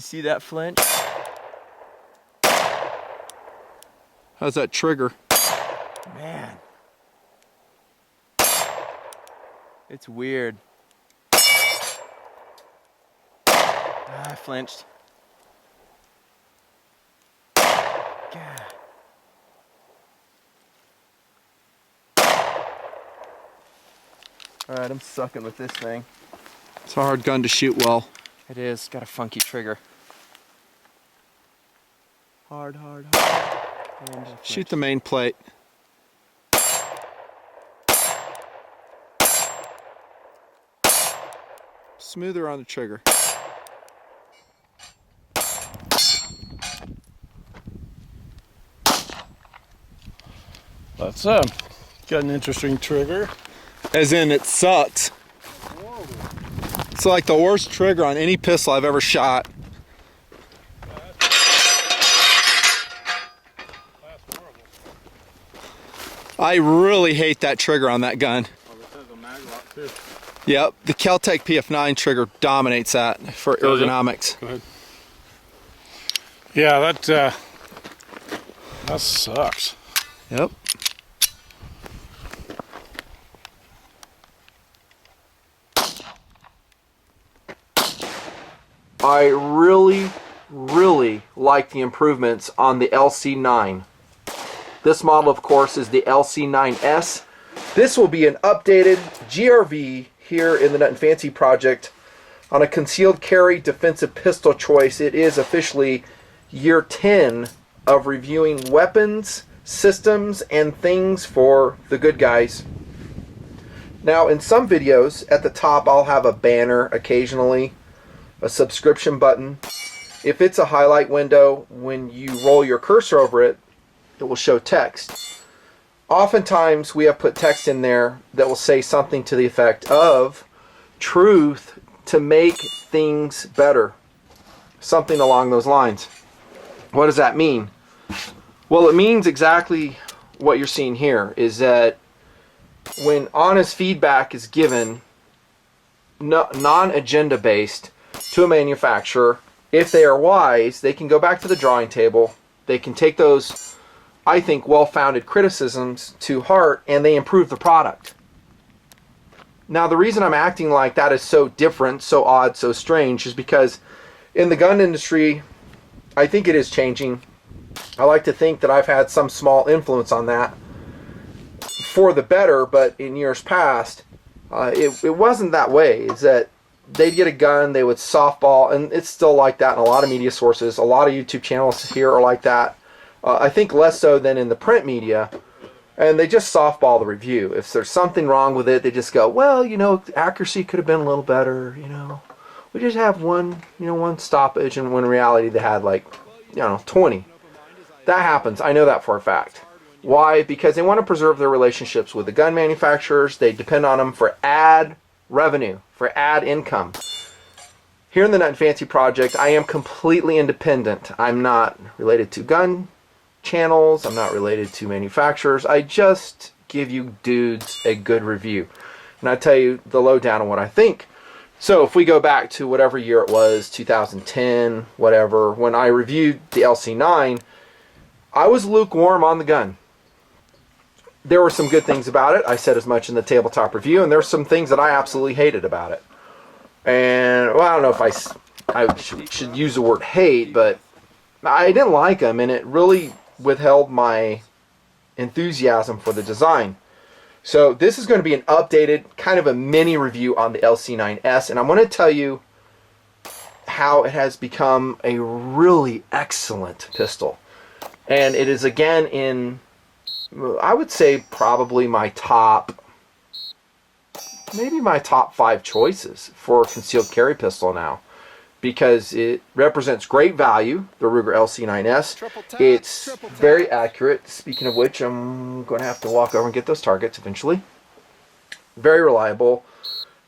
You see that flinch? How's that trigger? Man. It's weird. I flinched. God. Alright, I'm sucking with this thing. It's a hard gun to shoot well. It is. Got a funky trigger. Hard. And Shoot the main plate. Smoother on the trigger. That's got an interesting trigger. As in, it sucks. Whoa. It's like the worst trigger on any pistol I've ever shot. That's horrible. I really hate that trigger on that gun. Oh, this has a mag lock too. Yep, the Kel-Tec PF9 trigger dominates that for ergonomics. Go ahead. Yeah, that sucks. Yep. I really like the improvements on the LC9. This model, of course, is the LC9S. This will be an updated GRV here in the Nut and Fancy project on a concealed carry defensive pistol choice. It is officially year 10 of reviewing weapons, systems, and things for the good guys. Now, in some videos, at the top, I'll have a banner occasionally, a subscription button. If it's a highlight window, when you roll your cursor over it, it will show text. Oftentimes, we have put text in there that will say something to the effect of truth to make things better. Something along those lines. What does that mean? Well, it means exactly what you're seeing here, is that when honest feedback is given, non-agenda based, to a manufacturer, if they are wise, they can go back to the drawing table, they can take those, I think, well-founded criticisms to heart, and they improve the product. Now, the reason I'm acting like that is so different, so odd, so strange, is because in the gun industry, I think it is changing. I like to think that I've had some small influence on that for the better, but in years past, it wasn't that way. Is that they'd get a gun, they would softball, and it's still like that in a lot of media sources. A lot of YouTube channels here are like that. I think less so than in the print media. And they just softball the review. If there's something wrong with it, they just go, well, you know, accuracy could have been a little better, you know. We just have one stoppage, and when in reality they had like, 20. That happens. I know that for a fact. Why? Because they want to preserve their relationships with the gun manufacturers. They depend on them for ad revenue, for ad income. Here in the Nut and Fancy project, I am completely independent. I'm not related to gun channels. I'm not related to manufacturers. I just give you dudes a good review. And I tell you the lowdown on what I think. So if we go back to whatever year it was, 2010, whatever, when I reviewed the LC9, I was lukewarm on the gun. There were some good things about it. I said as much in the tabletop review, and there's some things that I absolutely hated about it. And, well, I don't know if I should use the word hate, but I didn't like them, and it really withheld my enthusiasm for the design. So this is going to be an updated, kind of a mini review on the LC9S, and I'm going to tell you how it has become a really excellent pistol. And it is, again, in, I would say, probably my top, maybe my top 5 choices for a concealed carry pistol now. Because it represents great value, the Ruger LC9S. It's very accurate. Speaking of which, I'm going to have to walk over and get those targets eventually. Very reliable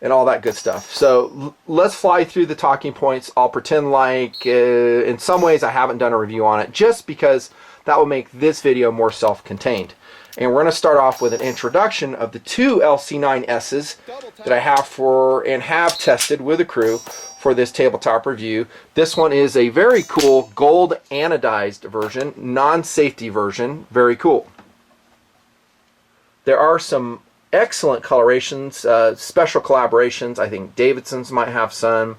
and all that good stuff. So let's fly through the talking points. I'll pretend like in some ways I haven't done a review on it, just because that will make this video more self-contained. And we're going to start off with an introduction of the two LC9Ss that I have have tested with a crew for this tabletop review. This one is a very cool gold anodized version, non-safety version, very cool. There are some excellent colorations, special collaborations. I think Davidson's might have some,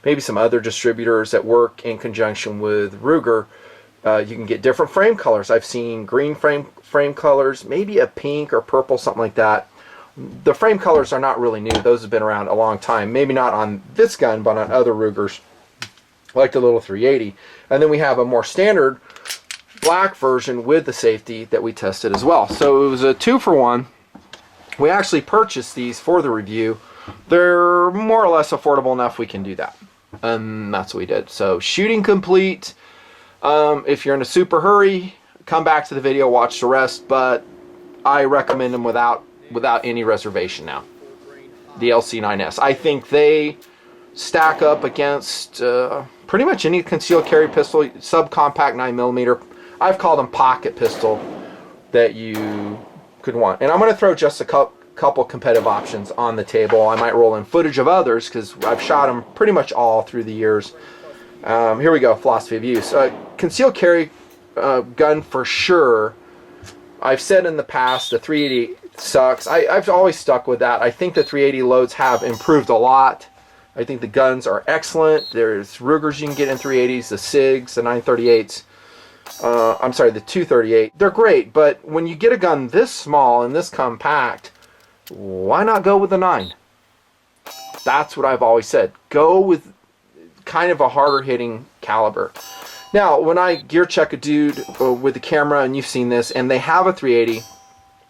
maybe some other distributors that work in conjunction with Ruger. You can get different frame colors. I've seen green frame colors, maybe a pink or purple, something like that. The frame colors are not really new. Those have been around a long time. Maybe not on this gun, but on other Rugers, like the little 380. And then we have a more standard black version with the safety that we tested as well. So it was a 2-for-1. We actually purchased these for the review. They're more or less affordable enough we can do that. And that's what we did. So shooting complete. If you're in a super hurry, come back to the video, watch the rest, but I recommend them without any reservation now. The LC9S. I think they stack up against pretty much any concealed carry pistol, subcompact 9mm. I've called them pocket pistol that you could want. And I'm going to throw just a couple competitive options on the table. I might roll in footage of others because I've shot them pretty much all through the years. Here we go, philosophy of use. Concealed carry gun for sure. I've said in the past the 380 sucks. I've always stuck with that. I think the 380 loads have improved a lot. I think the guns are excellent. There's Rugers you can get in 380s, the SIGs, the 938s. I'm sorry, the 238. They're great, but when you get a gun this small and this compact, why not go with the 9? That's what I've always said. Go with kind of a harder hitting caliber. Now, when I gear check a dude with the camera, and you've seen this, and they have a 380,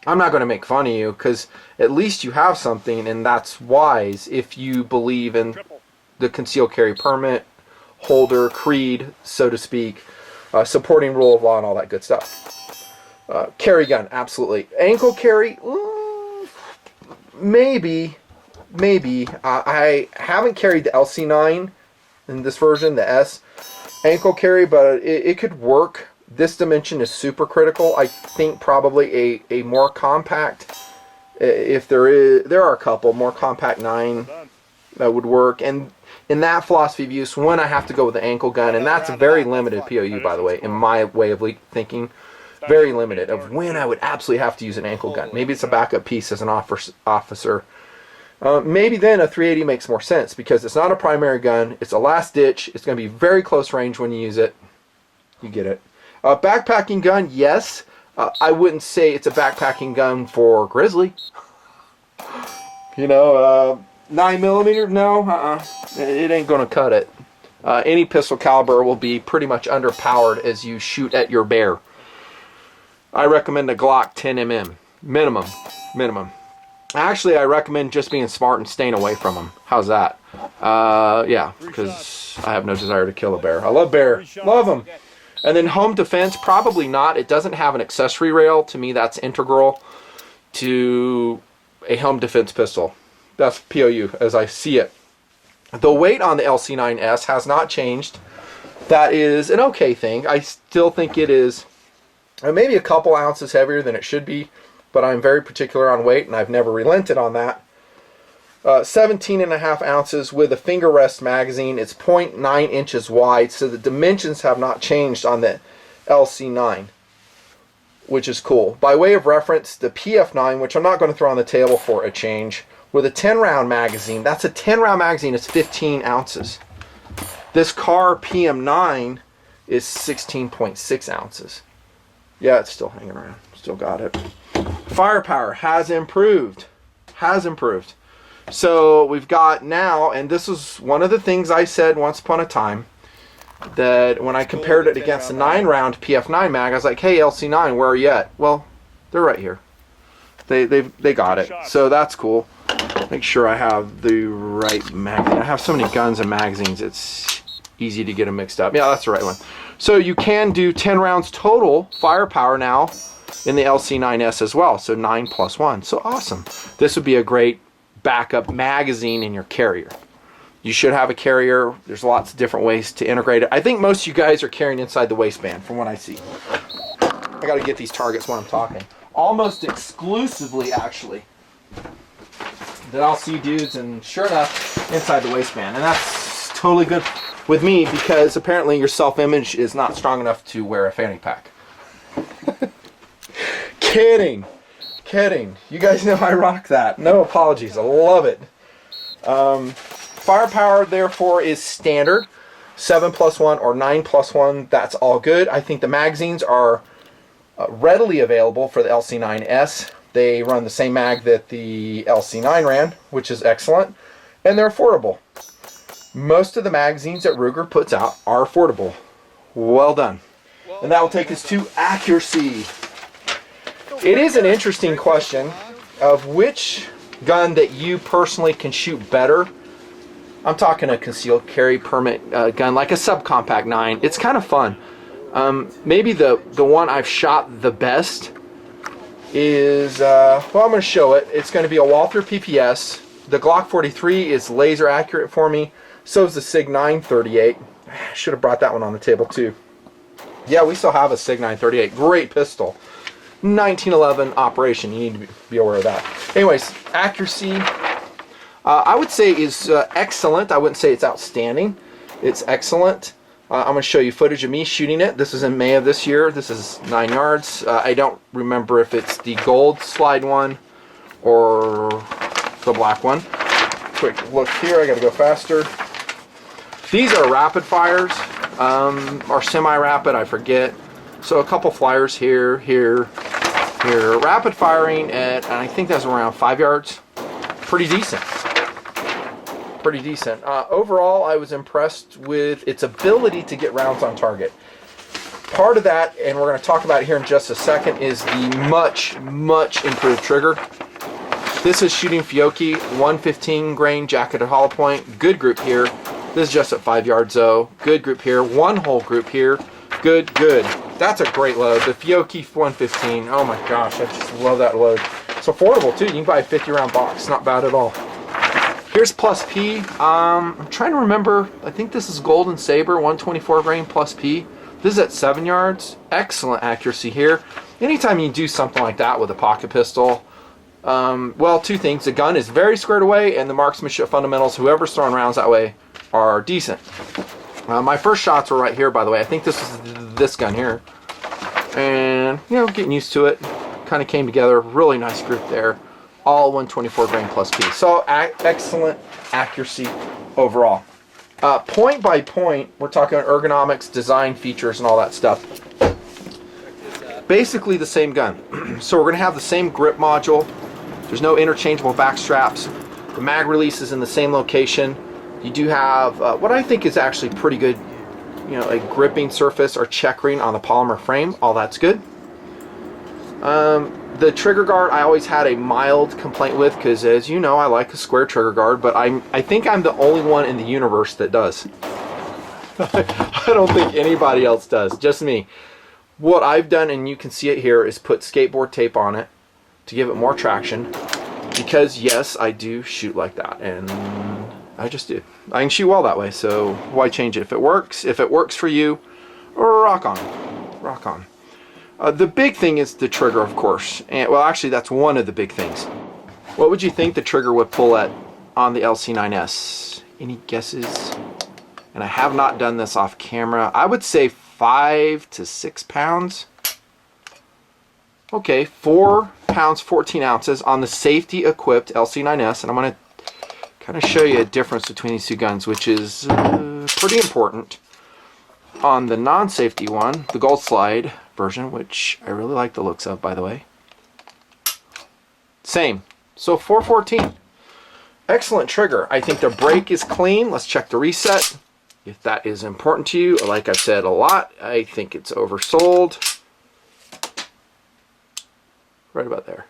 I'm not going to make fun of you, because at least you have something, and that's wise if you believe in the concealed carry permit holder, creed, so to speak, supporting rule of law and all that good stuff. Carry gun, absolutely. Ankle carry, maybe. I haven't carried the LC9 in this version, the S ankle carry, but it could work. This dimension is super critical. I think probably a more compact, if there are a couple more compact 9 that would work. And in that philosophy of use, when I have to go with the ankle gun, and that's a very limited POU, by the way, in my way of thinking, very limited of when I would absolutely have to use an ankle gun. Maybe it's a backup piece as an officer. Maybe then a 380 makes more sense because it's not a primary gun. It's a last ditch. It's going to be very close range when you use it. You get it. Backpacking gun, yes. I wouldn't say it's a backpacking gun for grizzly. 9mm, no. It ain't going to cut it. Any pistol caliber will be pretty much underpowered as you shoot at your bear. I recommend a Glock 10mm. Minimum. Actually, I recommend just being smart and staying away from them. How's that? Yeah, because I have no desire to kill a bear. I love bear. Love them. And then home defense, probably not. It doesn't have an accessory rail. To me, that's integral to a home defense pistol. That's POU as I see it. The weight on the LC9S has not changed. That is an okay thing. I still think it is maybe a couple ounces heavier than it should be. But I'm very particular on weight, and I've never relented on that. 17.5 ounces with a finger rest magazine. It's 0.9 inches wide, so the dimensions have not changed on the LC9, which is cool. By way of reference, the PF9, which I'm not going to throw on the table for a change, with a 10-round magazine. That's a 10-round magazine. It's 15 ounces. This Car PM9 is 16.6 ounces. Yeah, it's still hanging around. Still got it. Firepower has improved. So we've got now, and this is one of the things I said once upon a time, that when I compared it against the 9-round PF9 mag, I was like, hey, LC9, where are you at? Well, they're right here. They got it. So that's cool. Make sure I have the right magazine. I have so many guns and magazines, it's easy to get them mixed up. Yeah, that's the right one. So you can do 10 rounds total firepower now in the LC9S as well, so 9 + 1. So awesome. This would be a great backup magazine in your carrier. You should have a carrier. There's lots of different ways to integrate it. I think most of you guys are carrying inside the waistband from what I see. I got to get these targets when I'm talking. almost exclusively, actually, that I'll see dudes, and sure enough, inside the waistband. And that's totally good with me because apparently your self-image is not strong enough to wear a fanny pack. Kidding. You guys know I rock that. No apologies. I love it. Firepower, therefore, is standard. 7+1 or 9+1. That's all good. I think the magazines are readily available for the LC9S. They run the same mag that the LC9 ran, which is excellent. And they're affordable. Most of the magazines that Ruger puts out are affordable. Well done. And that will take us to accuracy. It is an interesting question of which gun that you personally can shoot better. I'm talking a concealed carry permit gun, like a subcompact 9. It's kind of fun. Maybe the one I've shot the best is, well, I'm going to show it. It's going to be a Walther PPS. The Glock 43 is laser accurate for me. So is the SIG 938. Should have brought that one on the table too. Yeah, we still have a SIG 938. Great pistol. 1911 operation. You need to be aware of that. Anyways, accuracy, I would say is excellent. I wouldn't say it's outstanding. It's excellent. I'm going to show you footage of me shooting it. This is in May of this year. This is 9 yards. I don't remember if it's the gold slide one or the black one. Quick look here. I got to go faster. These are rapid fires, or semi-rapid, I forget. So a couple flyers here. Rapid firing at, and I think that's around 5 yards. Pretty decent. Overall, I was impressed with its ability to get rounds on target. Part of that, and we're going to talk about it here in just a second, is the much improved trigger. This is shooting Fiocchi, 115 grain jacketed hollow point. Good group here. This is just at 5 yards though. Good group here. One hole group here. Good. That's a great load. The Fiocchi 115. Oh my gosh, I just love that load. It's affordable too. You can buy a 50 round box. Not bad at all. Here's Plus P. I'm trying to remember. I think this is Golden Saber 124 grain Plus P. This is at 7 yards. Excellent accuracy here. Anytime you do something like that with a pocket pistol, well, two things. The gun is very squared away, and the marksmanship fundamentals, whoever's throwing rounds that way, are decent. My first shots were right here, by the way. I think this is this gun here. And, you know, getting used to it. Kind of came together. Really nice group there. All 124 grain Plus P. So, excellent accuracy overall. Point by point, we're talking ergonomics, design features, and all that stuff. Basically the same gun. So we're going to have the same grip module. There's no interchangeable back straps. The mag release is in the same location. You do have what I think is actually pretty good, you know, a gripping surface or checkering on the polymer frame. All that's good. The trigger guard I always had a mild complaint with because, as you know, I like a square trigger guard, but I think I'm the only one in the universe that does. I don't think anybody else does, just me. What I've done, and you can see it here, is put skateboard tape on it to give it more traction because, yes, I do shoot like that, and I just do. I can shoot well that way, so why change it? If it works for you, rock on. The big thing is the trigger, of course. And, well, actually, that's one of the big things. What would you think the trigger would pull at on the LC9S? Any guesses? And I have not done this off camera. I would say 5 to 6 pounds. Okay, 4 pounds, 14 ounces on the safety-equipped LC9S. And I'm going to kind of show you a difference between these two guns, which is pretty important. On the non-safety one, the gold slide version, which I really like the looks of, by the way. Same. So 414. Excellent trigger. I think the brake is clean. Let's check the reset. If that is important to you, like I've said a lot, I think it's oversold. Right about there.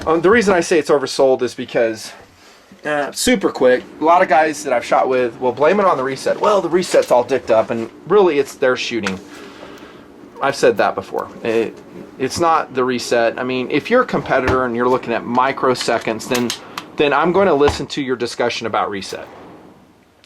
The reason I say it's oversold is because super quick. A lot of guys that I've shot with will blame it on the reset. Well, the reset's all dicked up, and really it's their shooting. I've said that before. It's not the reset. I mean, if you're a competitor and you're looking at microseconds, then I'm going to listen to your discussion about reset.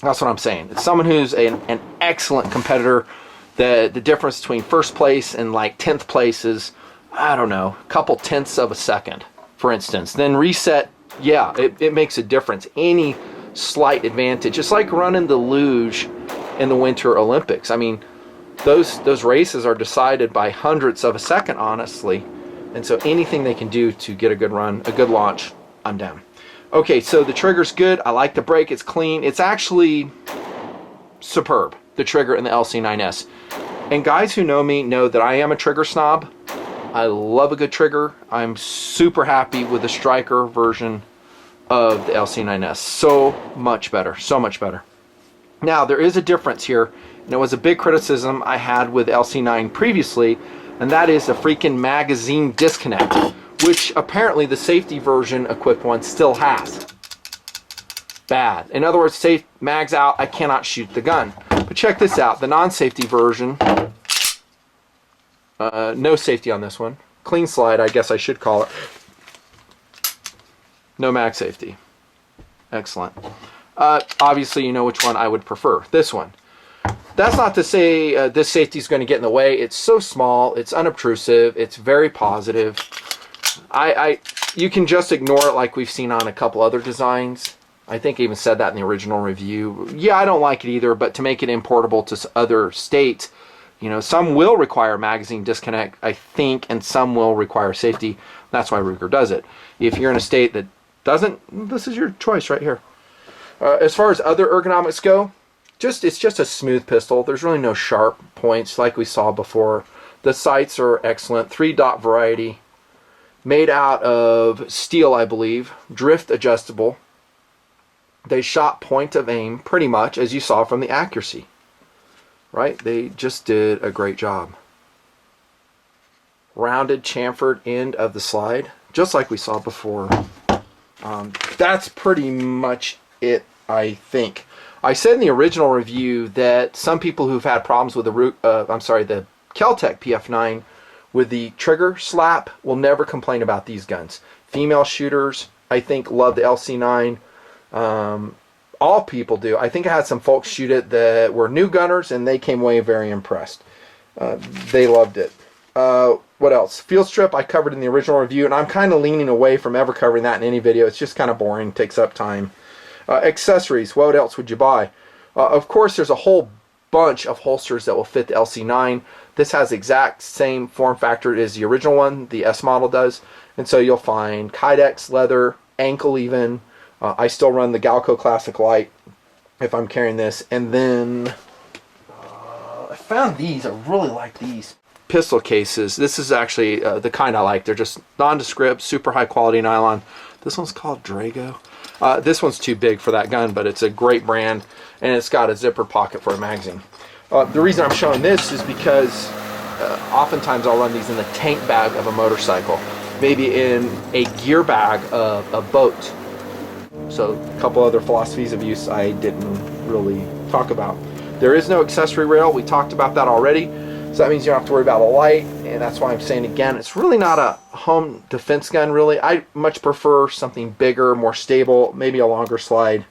That's what I'm saying. It's someone who's an excellent competitor. The difference between first place and like 10th place is I don't know, a couple tenths of a second, for instance. Then reset, yeah, it makes a difference. Any slight advantage. It's like running the luge in the Winter Olympics. I mean, those races are decided by hundredths of a second, honestly. And so anything they can do to get a good run, a good launch, I'm down. Okay, so the trigger's good. I like the brake. It's clean. It's actually superb, the trigger in the LC9S. And guys who know me know that I am a trigger snob. I love a good trigger. I'm super happy with the striker version of the LC9S. So much better. So much better. Now, there is a difference here. And it was a big criticism I had with LC9 previously. And that is a freaking magazine disconnect, which apparently the safety version equipped one still has. Bad. In other words, safe mags out, I cannot shoot the gun. But check this out, the non-safety version, no safety on this one. Clean slide, I guess I should call it. No mag safety. Excellent. Obviously, you know which one I would prefer. This one. That's not to say this safety is going to get in the way. It's so small, it's unobtrusive, it's very positive. You can just ignore it like we've seen on a couple other designs. I think I even said that in the original review. Yeah, I don't like it either, but to make it importable to other states, you know, some will require magazine disconnect, I think, and some will require safety. That's why Ruger does it. If you're in a state that doesn't, this is your choice right here. As far as other ergonomics go, it's just a smooth pistol. There's really no sharp points like we saw before. The sights are excellent. 3-dot variety. Made out of steel, I believe. Drift adjustable. They shot point of aim pretty much, as you saw from the accuracy. Right? They just did a great job. Rounded chamfered end of the slide, just like we saw before. That's pretty much it, I think. I said in the original review that some people who've had problems with the Kel-Tec PF9 with the trigger slap will never complain about these guns. Female shooters, I think, love the LC9. All people do. I think I had some folks shoot it that were new gunners, and they came away very impressed. They loved it. What else? Field strip I covered in the original review, and I'm kind of leaning away from ever covering that in any video. It's just kind of boring, takes up time. Accessories, what else would you buy? Of course, there's a whole bunch of holsters that will fit the LC9. This has the exact same form factor as the original one, the S model does. And so you'll find Kydex, leather, ankle even. I still run the Galco Classic Light if I'm carrying this. And then I found these. I really like these. Pistol cases. This is actually the kind I like. They're just nondescript, super high quality nylon. This one's called Drago. This one's too big for that gun, but it's a great brand, and it's got a zipper pocket for a magazine. The reason I'm showing this is because oftentimes I'll run these in the tank bag of a motorcycle, maybe in a gear bag of a boat. So a couple other philosophies of use I didn't really talk about. There is no accessory rail. We talked about that already. So that means you don't have to worry about a light, and that's why I'm saying again, it's really not a home defense gun, really. I much prefer something bigger, more stable, maybe a longer slide.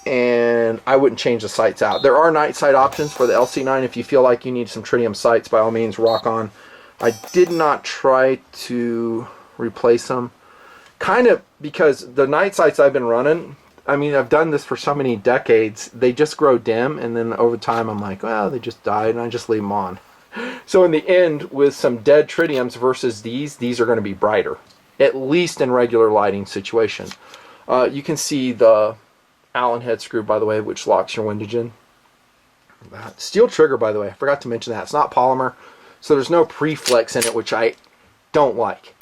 And I wouldn't change the sights out. There are night sight options for the LC9 if you feel like you need some tritium sights, by all means, rock on. I did not try to replace them. Kind of because the night sights I've been running, I mean, I've done this for so many decades, they just grow dim, and then over time I'm like, well, they just died, and I just leave them on. So in the end, with some dead tritiums versus these are going to be brighter, at least in regular lighting situation. You can see the Allen head screw, by the way, which locks your windage in. Steel trigger, by the way, I forgot to mention that. It's not polymer, so there's no pre-flex in it, which I don't like.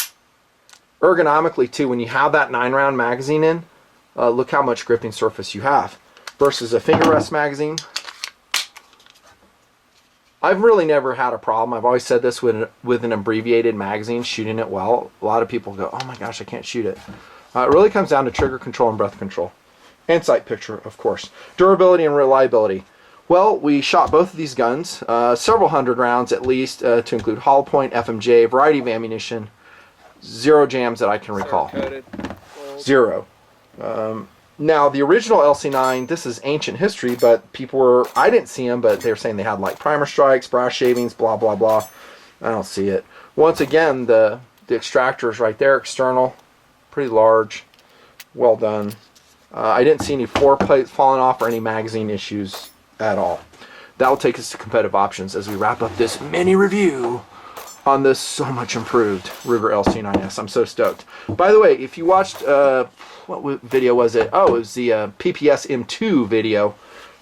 Ergonomically, too, when you have that 9-round magazine in, look how much gripping surface you have versus a finger rest magazine. I've really never had a problem. I've always said this with an abbreviated magazine, shooting it well. A lot of people go, oh my gosh, I can't shoot it. It really comes down to trigger control and breath control. And sight picture, of course. Durability and reliability. Well, we shot both of these guns, several hundred rounds at least, to include hollow point, FMJ, variety of ammunition. 0 jams that I can recall. Zero. Now, the original LC9, this is ancient history, but people were, I didn't see them, but they were saying they had like primer strikes, brass shavings, blah, blah, blah. I don't see it. Once again, the extractor is right there, external, pretty large, well done. I didn't see any floor plates falling off or any magazine issues at all. That will take us to competitive options as we wrap up this mini review on this so much improved Ruger LC9S. I'm so stoked. By the way, if you watched, what video was it? Oh, it was the PPS M2 video.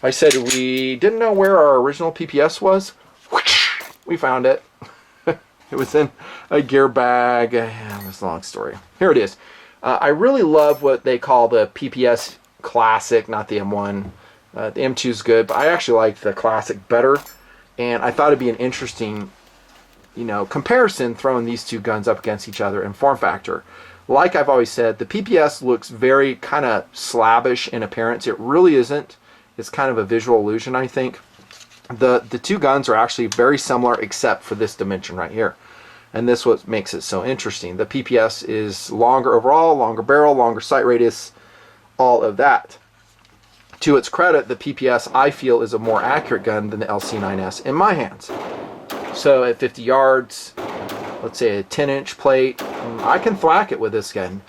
I said we didn't know where our original PPS was. We found it. It was in a gear bag. Yeah, it's a long story. Here it is. I really love what they call the PPS Classic, not the M1. The M2 is good, but I actually like the Classic better. And I thought it'd be an interesting, comparison throwing these two guns up against each other in form factor. Like I've always said, the PPS looks very kind of slabbish in appearance. It really isn't. It's kind of a visual illusion, I think. The two guns are actually very similar except for this dimension right here. And this what makes it so interesting. The PPS is longer overall, longer barrel, longer sight radius, all of that. To its credit, the PPS I feel is a more accurate gun than the LC9S in my hands. So at 50 yards, let's say a 10-inch plate, I can thwack it with this gun.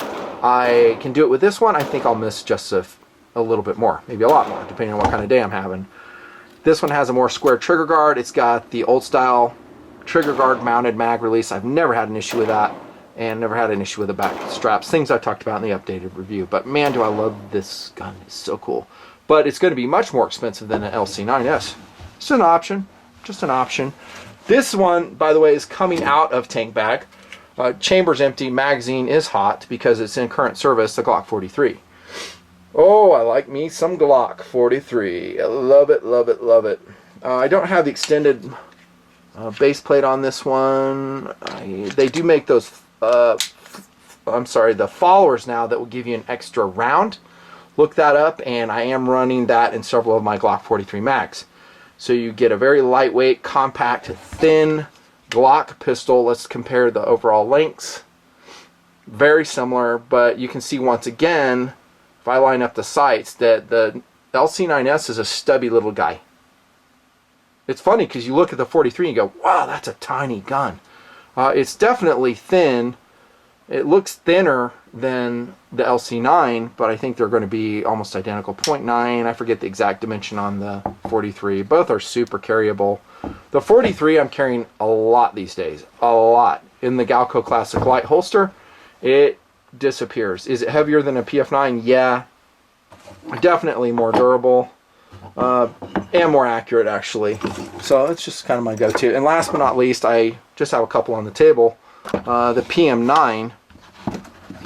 I can do it with this one. I think I'll miss just a little bit more, maybe a lot more, depending on what kind of day I'm having. This one has a more square trigger guard. It's got the old style trigger guard mounted mag release. I've never had an issue with that, and never had an issue with the back straps. Things I talked about in the updated review. But man, do I love this gun. It's so cool. But it's going to be much more expensive than an LC9S. It's an option. Just an option. This one, by the way, is coming out of tank bag. Chamber's empty. Magazine is hot because it's in current service, the Glock 43. Oh, I like me some Glock 43. I love it, love it, love it. I don't have the extended base plate on this one. They do make those, the followers now that will give you an extra round. Look that up, and I am running that in several of my Glock 43 mags. So you get a very lightweight, compact, thin Glock pistol. Let's compare the overall lengths. Very similar, but you can see once again, if I line up the sights, that the LC9S is a stubby little guy. It's funny because you look at the 43 and you go, wow, that's a tiny gun. It's definitely thin. It looks thinner than the LC9, but I think they're going to be almost identical. 0.9, I forget the exact dimension on the 43. Both are super carryable. The 43 I'm carrying a lot these days. A lot. In the Galco Classic Light holster, it disappears. Is it heavier than a PF9? Yeah. Definitely more durable. And more accurate, actually. So it's just kind of my go-to. And last but not least, I just have a couple on the table. The PM9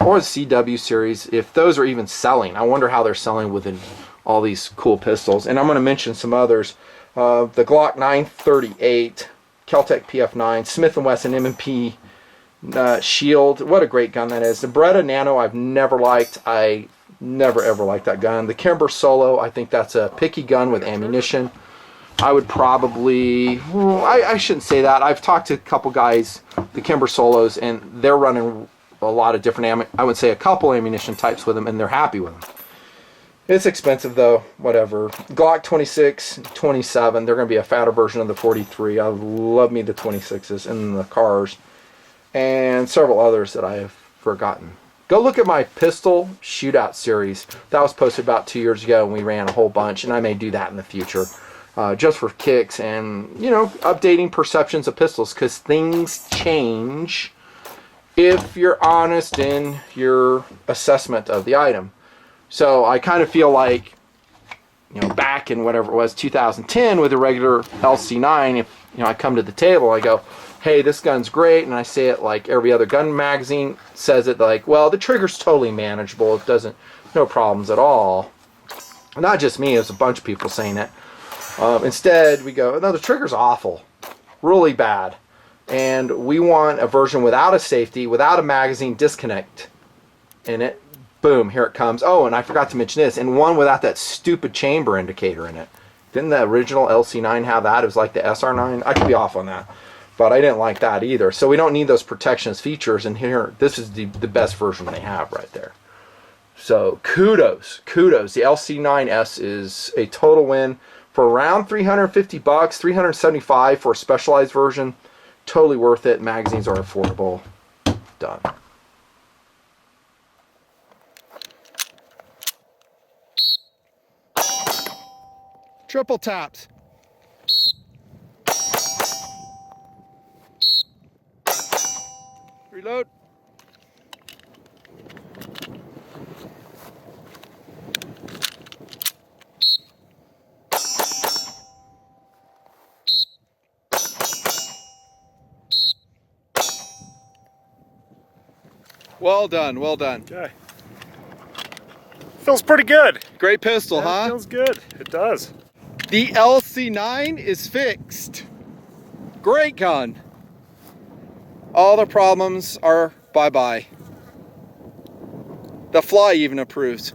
or the CW series, if those are even selling. I wonder how they're selling within all these cool pistols. And I'm going to mention some others. The Glock 938, Keltec PF9, Smith & Wesson M&P Shield. What a great gun that is. The Beretta Nano I've never liked. I never ever liked that gun. The Kimber Solo, I think that's a picky gun with ammunition. I would probably, I shouldn't say that. I've talked to a couple guys, the Kimber Solos, and they're running a lot of different, I would say a couple ammunition types with them, and they're happy with them. It's expensive though, whatever. Glock 26, 27, they're going to be a fatter version of the 43. I love me the 26s in the cars. And several others that I have forgotten. Go look at my pistol shootout series. That was posted about 2 years ago, and we ran a whole bunch, and I may do that in the future. Just for kicks and, updating perceptions of pistols, because things change if you're honest in your assessment of the item. So I kind of feel like, back in whatever it was, 2010 with a regular LC9, if, I come to the table, I go, hey, this gun's great, and I say it like every other gun magazine says it, like, well, the trigger's totally manageable. It doesn't, no problems at all. Not just me, it's a bunch of people saying it. Instead, we go, no, the trigger's awful, really bad. And we want a version without a safety, without a magazine disconnect in it. Boom, here it comes. Oh, and I forgot to mention this, and one without that stupid chamber indicator in it. Didn't the original LC9 have that? It was like the SR9. I could be off on that, but I didn't like that either. So we don't need those protectionist features, and here, this is the best version they have right there. So kudos. The LC9S is a total win. For around $350, $375 for a specialized version, Totally worth it. Magazines are affordable. Done. Triple taps. Reload. Well done, well done. Okay. Feels pretty good. Great pistol, Yeah, huh? it feels good. It does. The LC9 is fixed. Great gun. All the problems are bye-bye. The fly even approves.